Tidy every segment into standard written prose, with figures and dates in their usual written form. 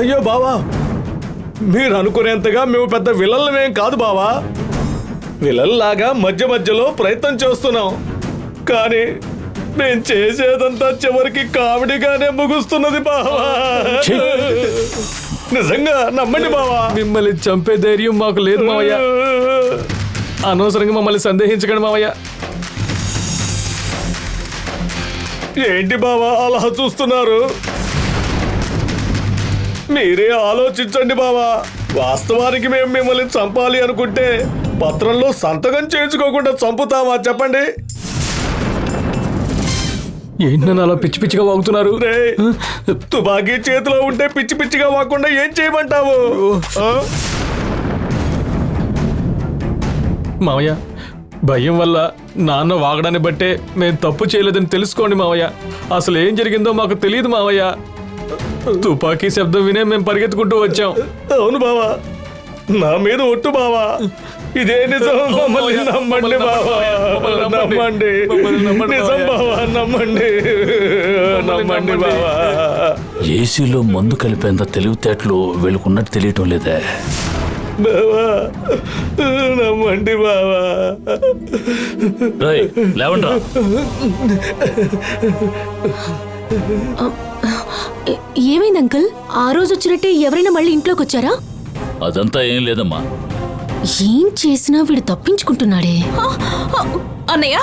అయ్యో బావా, మీరు అనుకునేంతగా మేము పెద్ద విలన్లమేం కాదు బావా. విలన్లాగా మధ్య మధ్యలో ప్రయత్నం చేస్తున్నాం, కానీ మేము చేసేదంతా చివరికి కామెడీగానే ముగుస్తున్నది బావా. నిజంగా నమ్మండి బావా. మిమ్మల్ని చంపే ధైర్యం మాకు లేదు మావయ్య. అనవసరంగా మమ్మల్ని సందేహించకండి మావయ్య. ఏంటి బావా అలా చూస్తున్నారు? మీరే ఆలోచించండి బావా. వాస్తవానికి మేము మిమ్మల్ని చంపాలి అనుకుంటే పత్రంలో సంతకం చేయించుకోకుండా చంపుతామా చెప్పండి? ఏంటన్నా అలా పిచ్చి పిచ్చిగా వాగుతున్నారు? తుపాకీ చేతిలో ఉంటే పిచ్చి పిచ్చిగా వాకుండా ఏం చేయమంటావు? మావయ్య, భయం వల్ల నాన్న వాగడాన్ని బట్టే మేము తప్పు చేయలేదని తెలుసుకోండి మావయ్య. అసలు ఏం జరిగిందో మాకు తెలియదు మావయ్య. తుపాకీ శబ్దం వినే మేము పరిగెత్తుకుంటూ వచ్చాం. అవును బావా, నా మీద ఒట్టు బావా. ఇదే నిజం. మమ్మల్ని నమ్మండి బావా, నమ్మండి. నిజం బావా, నమ్మండి, నమ్మండి బావా. ఏసీలో మందు కలిపేంత తెలివితేటలు వీళ్ళకున్నట్టు తెలియటం లేదే. బావా నమ్మండి బావా. లేవండ్రా. ఏమైంది అంకుల్? ఆ రోజు వచ్చినట్టే ఎవరైనా మళ్ళీ ఇంట్లోకి వచ్చారా? అదంతా ఏం లేదమ్మా. ఏం చేసినా వీడు తప్పించుకుంటున్నాడే. అన్నయ్య,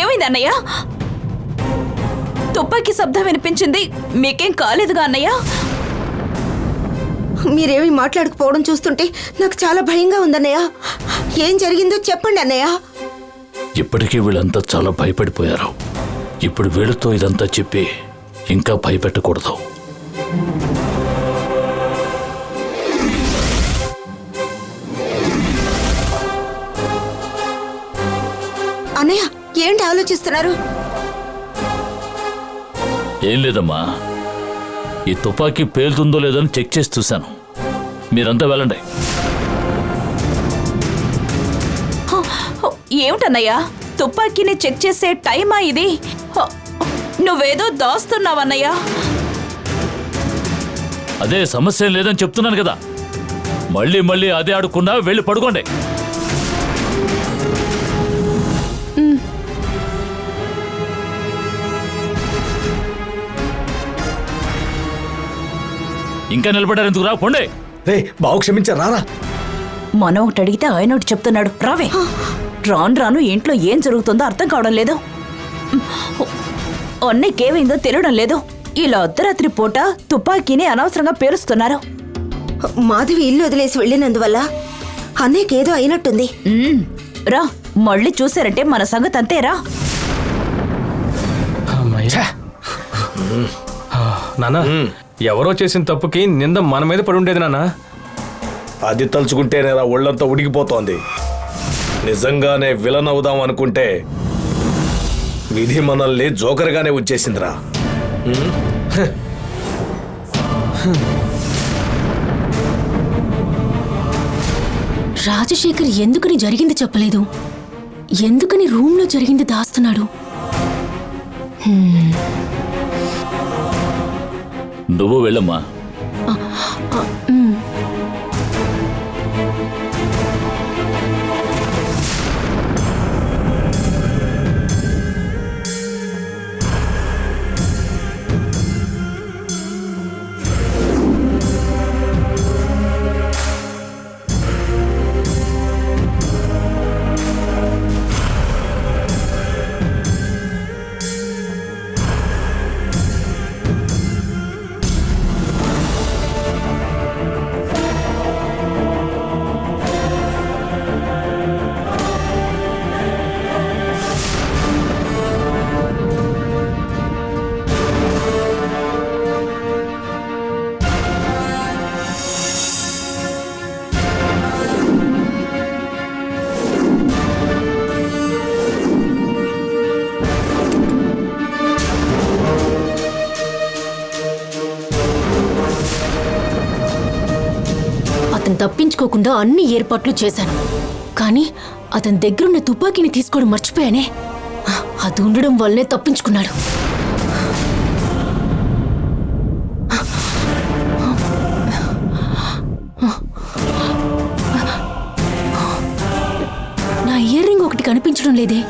ఏమైంది అన్నయ్య? తుపాకీ శబ్దం వినిపించింది, మీకేం కాలేదుగా అన్నయ్య? మీరేమీ మాట్లాడకపోవడం చూస్తుంటే నాకు చాలా భయంగా ఉందన్నయ్య. ఏం జరిగిందో చెప్పండి అన్నయ్య. ఇప్పటికీ వీళ్ళంతా చాలా భయపడిపోయారు. ఇప్పుడు వీళ్ళతో ఇదంతా చెప్పి ఇంకా భయపెట్టకూడదు. అన్నయ్య, ఏంటి ఆలోచిస్తున్నారు? ఏం లేదమ్మా, ఈ తుపాకీ పేలుతుందో లేదని చెక్ చేసి చూశాను. మీరంతా వెళ్ళండి. ఏమిటన్నయ్యా, తుపాకీని చెక్ చేసే టైమా ఇది? నువ్వేదో దాస్తున్నావన్నయ్యా. అదే సమస్య లేదని చెప్తున్నాను కదా. మళ్ళీ మళ్ళీ అదే ఆడుకున్నా వెళ్ళి పడుకోండి. ఇంకా నిలబడ్డారు ఎందుకురా? పొండే. రే బావు క్షమించారా? మనం ఒకటి అడిగితే ఆయన ఒకటి చెప్తున్నాడు. రావే. రాను రాను ఇంట్లో ఏం జరుగుతుందో అర్థం కావడం లేదు. అన్నయ్యకేమైందో తెలియడం లేదు. ఇలా అర్ధరాత్రి పూట తుపాకీని అనవసరంగా పేరుస్తున్నారు. మాధవి ఇల్లు వదిలేసి వెళ్ళినందువల్ల అన్నయ్యకేదో అయినట్టుంది. రా, మళ్ళీ చూసారంటే మన సంగతి అంతేరా. నాన్న, ఎవరో చేసిన తప్పుకి నింద మన మీద పడి ఉండేది నాన్న. అది తలుచుకుంటేనే నా ఒళ్ళంతా ఉడికిపోతోంది. నిజంగానే విలన్ అవుదాం అనుకుంటే విధి మనల్ని జోకర్గానే వచ్చేసిందిరా. రాజశేఖర్ ఎందుకని జరిగింది చెప్పలేదు, ఎందుకని రూమ్లో జరిగింది దాస్తున్నాడు? నువ్వు వెళ్ళమ్మా. తప్పించుకోకుండా అన్ని ఏర్పాట్లు చేశాను, కానీ అతని దగ్గరున్న తుపాకీని తీసుకోవడం మర్చిపోయానే. అది ఉండడం వల్లనే తప్పించుకున్నాడు. ఇయర్ రింగ్ ఒకటి కనిపించడం లేదే.